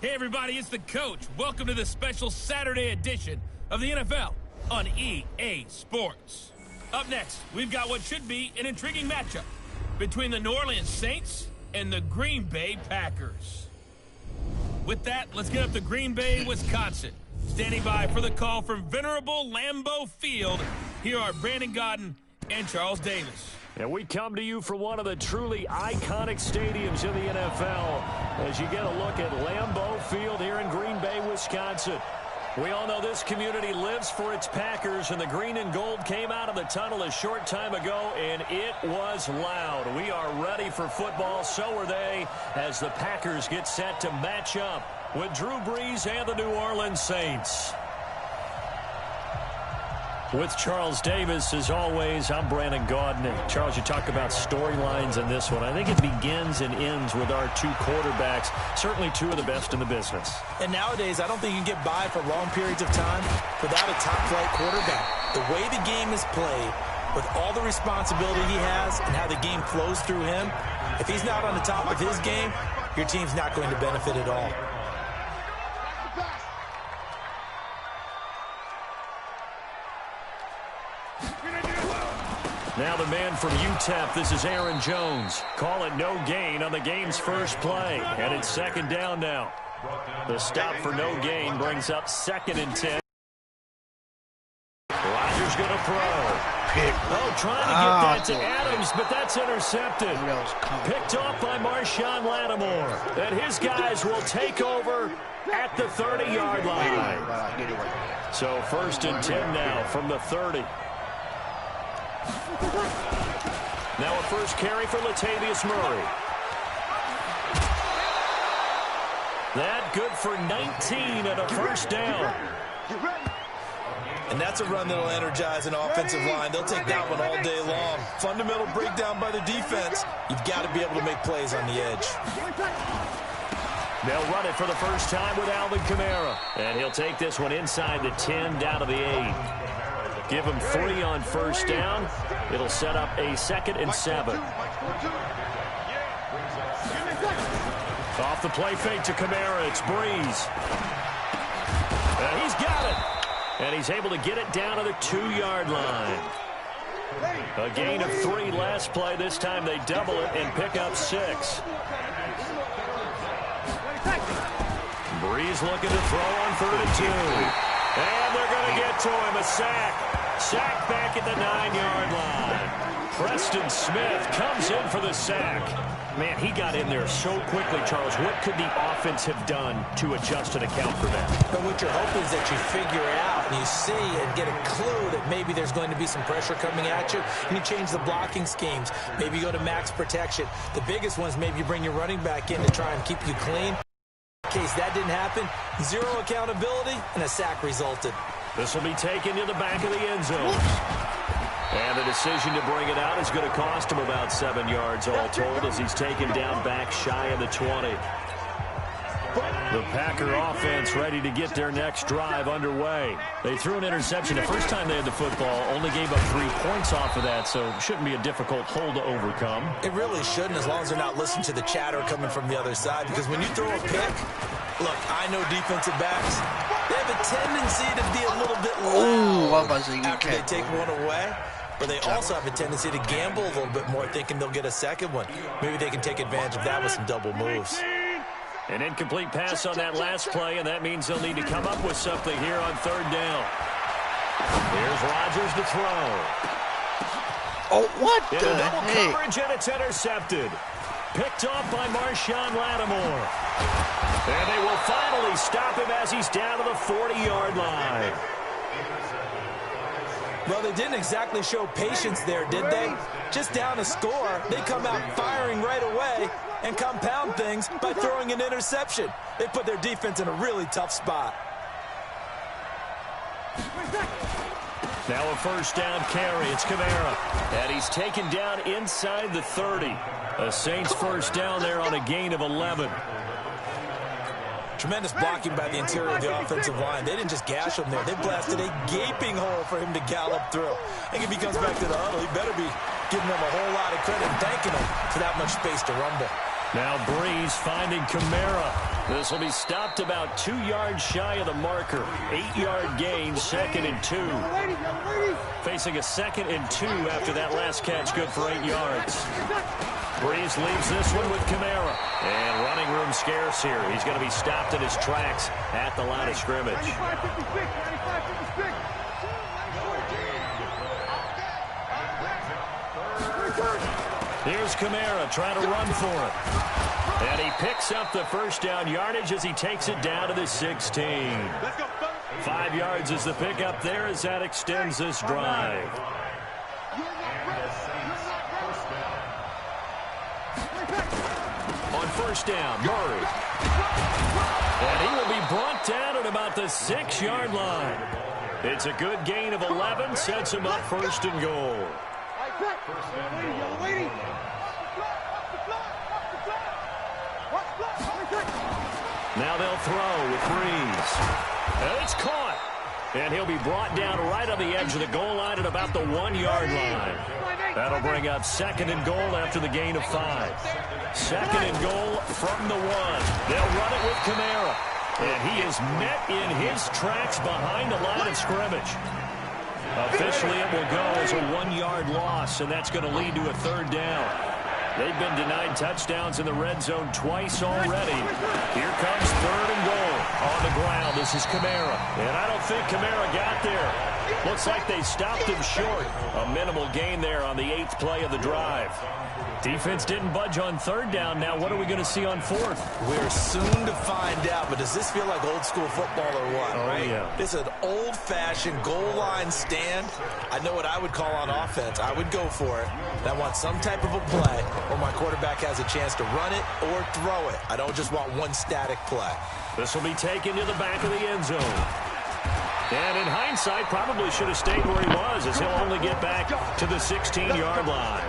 Hey everybody, it's the coach. Welcome to the special Saturday edition of the NFL on EA Sports. Up next, we've got what should be an intriguing matchup between the New Orleans Saints and the Green Bay Packers. With that, let's get up to Green Bay, Wisconsin. Standing by for the call from venerable Lambeau Field, here are Brandon Gaudin and Charles Davis. And we come to you from one of the truly iconic stadiums in the NFL as you get a look at Lambeau Field here in Green Bay, Wisconsin. We all know this community lives for its Packers, and the green and gold came out of the tunnel a short time ago, and it was loud. We are ready for football, so are they, as the Packers get set to match up with Drew Brees and the New Orleans Saints. With Charles Davis, as always, I'm Brandon Gaudin. And Charles, you talk about storylines in this one. I think it begins and ends with our two quarterbacks, certainly two of the best in the business. And nowadays, I don't think you can get by for long periods of time without a top-flight quarterback. The way the game is played, with all the responsibility he has and how the game flows through him, if he's not on the top of his game, your team's not going to benefit at all. Now the man from UTEP, this is Aaron Jones. Call it no gain on the game's first play. And it's second down now. The stop for no gain brings up 2nd and 10. Rodgers going to throw. Oh, trying to get that to Adams, but that's intercepted. Picked off by Marshawn Lattimore. And his guys will take over at the 30-yard line. So 1st and 10 now from the 30. Now a first carry for Latavius Murray. That good for 19 and a first down. And that's a run that'll energize an offensive line. They'll take that one all day long. Fundamental breakdown by the defense. You've got to be able to make plays on the edge. They'll run it for the first time with Alvin Kamara. And he'll take this one inside the 10 down to the 8. Give him 3 on first down. It'll set up a 2nd and 7. Off the play fake to Kamara. It's Brees. And he's got it. And he's able to get it down to the 2-yard line. A gain of 3 last play. This time they double it and pick up 6. Brees looking to throw on 3rd and 2. And they're going to get to him. A sack. Sack back at the 9-yard line. Preston Smith comes in for the sack. Man, he got in there so quickly, Charles. What could the offense have done to adjust and account for that? But what you're hoping is that you figure out and you see and get a clue that maybe there's going to be some pressure coming at you, and you change the blocking schemes. Maybe you go to max protection. The biggest one is maybe you bring your running back in to try and keep you clean. In case that didn't happen, 0 accountability, and a sack resulted. This will be taken to the back of the end zone. And the decision to bring it out is going to cost him about 7 yards all told as he's taken down back shy of the 20. The Packer offense ready to get their next drive underway. They threw an interception the first time they had the football, only gave up 3 points off of that, so it shouldn't be a difficult hole to overcome. It really shouldn't, as long as they're not listening to the chatter coming from the other side, because when you throw a pick, look, I know defensive backs, they have a tendency to be a little bit loud after they take one away. But they also have a tendency to gamble a little bit more, thinking they'll get a second one. Maybe they can take advantage of that with some double moves. An incomplete pass on that last play, and that means they'll need to come up with something here on 3rd down. Here's Rodgers to throw. Oh, what the double heck? coverage, and it's intercepted. Picked off by Marshawn Lattimore. And they will finally stop him as he's down to the 40-yard line. Well, they didn't exactly show patience there, did they? Just down a score, they come out firing right away and compound things by throwing an interception. They put their defense in a really tough spot. Now a first down carry. It's Kamara. And he's taken down inside the 30. A Saints first down there on a gain of 11. Tremendous blocking by the interior of the offensive line. They didn't just gash him there. They blasted a gaping hole for him to gallop through. I think if he comes back to the huddle, he better be giving them a whole lot of credit and thanking them for that much space to rumble. Now Brees finding Kamara. This will be stopped about 2 yards shy of the marker. 8-yard gain, 2nd and 2. Facing a 2nd and 2 after that last catch, good for 8 yards. Breeze leaves this one with Kamara. And running room scarce here. He's going to be stopped in his tracks at the line of scrimmage. Here's Kamara trying to run for it. And he picks up the first down yardage as he takes it down to the 16. 5 yards is the pickup there as that extends this drive. On first down, Murray. And he will be brought down at about the 6-yard line. It's a good gain of 11, sets him up 1st and goal. Now they'll throw with Breeze. And it's caught. And he'll be brought down right on the edge of the goal line at about the 1-yard line. That'll bring up 2nd and goal after the gain of 5. 2nd and goal from the 1. They'll run it with Kamara. And he is met in his tracks behind the line of scrimmage. Officially, it will go as a 1-yard loss, and that's going to lead to a 3rd down. They've been denied touchdowns in the red zone twice already. Here comes 3rd and goal. On the ground, this is Kamara. And I don't think Kamara got there. Looks like they stopped him short. A minimal gain there on the 8th play of the drive. Defense didn't budge on 3rd down. Now what are we going to see on 4th? We're soon to find out, but does this feel like old school football or what? Oh, right? Yeah. It's an old-fashioned goal line stand. I know what I would call on offense. I would go for it. And I want some type of a play where my quarterback has a chance to run it or throw it. I don't just want one static play. This will be taken to the back of the end zone. And in hindsight, probably should have stayed where he was, as he'll only get back to the 16-yard line.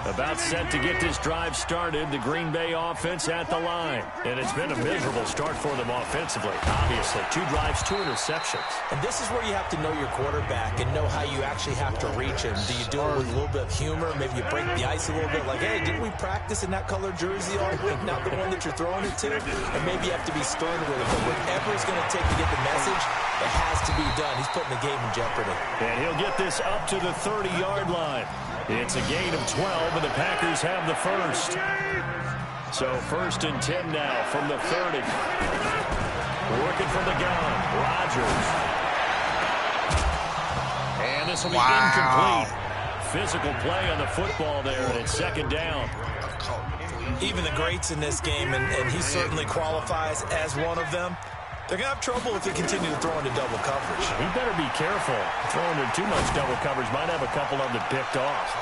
About set to get this drive started, the Green Bay offense at the line. And it's been a miserable start for them offensively, obviously. 2 drives, 2 interceptions. And this is where you have to know your quarterback and know how you actually have to reach him. Do you do it with a little bit of humor? Maybe you break the ice a little bit, like, hey, didn't we practice in that color jersey all week? Not the one that you're throwing it to? And maybe you have to be stern with it. But whatever it's going to take to get the message, it has to be done. He's putting the game in jeopardy. And he'll get this up to the 30-yard line. It's a gain of 12, and the Packers have the first. So 1st and 10 now from the 30. Working from the gun, Rodgers. And this will be incomplete. Physical play on the football there, and it's 2nd down. Even the greats in this game, and he certainly qualifies as one of them, they're going to have trouble if they continue to throw into double coverage. He better be careful. Throwing into too much double coverage might have a couple of them picked off.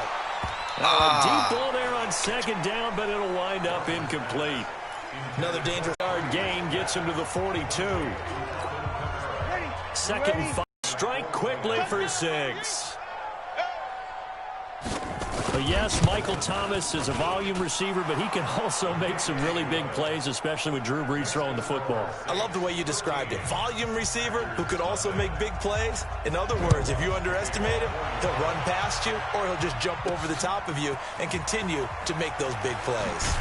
Deep ball there on 2nd down, but it'll wind up incomplete. Another dangerous yard gain gets him to the 42. 2nd and 5. Strike quickly for 6. Yes, Michael Thomas is a volume receiver, but he can also make some really big plays, especially with Drew Brees throwing the football. I love the way you described it. Volume receiver who could also make big plays. In other words, if you underestimate him, he'll run past you or he'll just jump over the top of you and continue to make those big plays.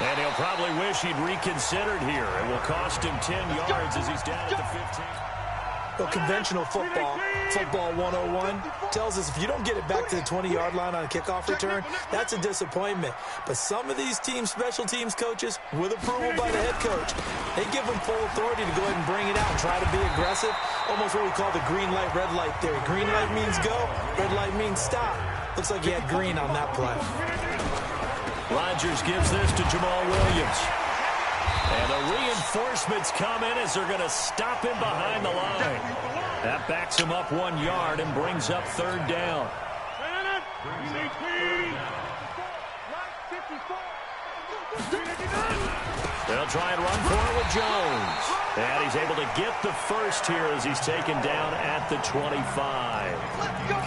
And he'll probably wish he'd reconsidered here. It will cost him 10 yards as he's down at the 15. Well, conventional football 101, tells us if you don't get it back to the 20-yard line on a kickoff return, that's a disappointment. But some of these special teams coaches, with approval by the head coach, they give them full authority to go ahead and bring it out and try to be aggressive. Almost what we call the green light, red light theory. Green light means go, red light means stop. Looks like he had green on that play. Rodgers gives this to Jamal Williams. And the reinforcements come in as they're going to stop him behind the line. That backs him up 1 yard and brings up 3rd down. They'll try and run for it with Jones. And he's able to get the first here as he's taken down at the 25.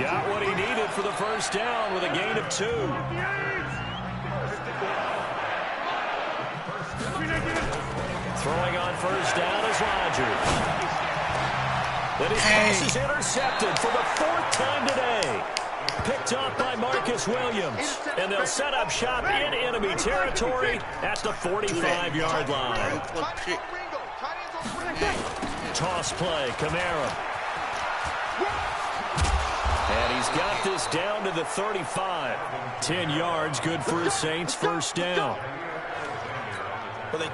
Got what he needed for the first down with a gain of 2. Throwing on first down is Rodgers. Then his pass is intercepted for the 4th time today. Picked up by Marcus Williams. And they'll set up shop in enemy territory at the 45-yard line. Toss play, Kamara. And he's got this down to the 35. 10 yards, good for his Saints, first down. Well,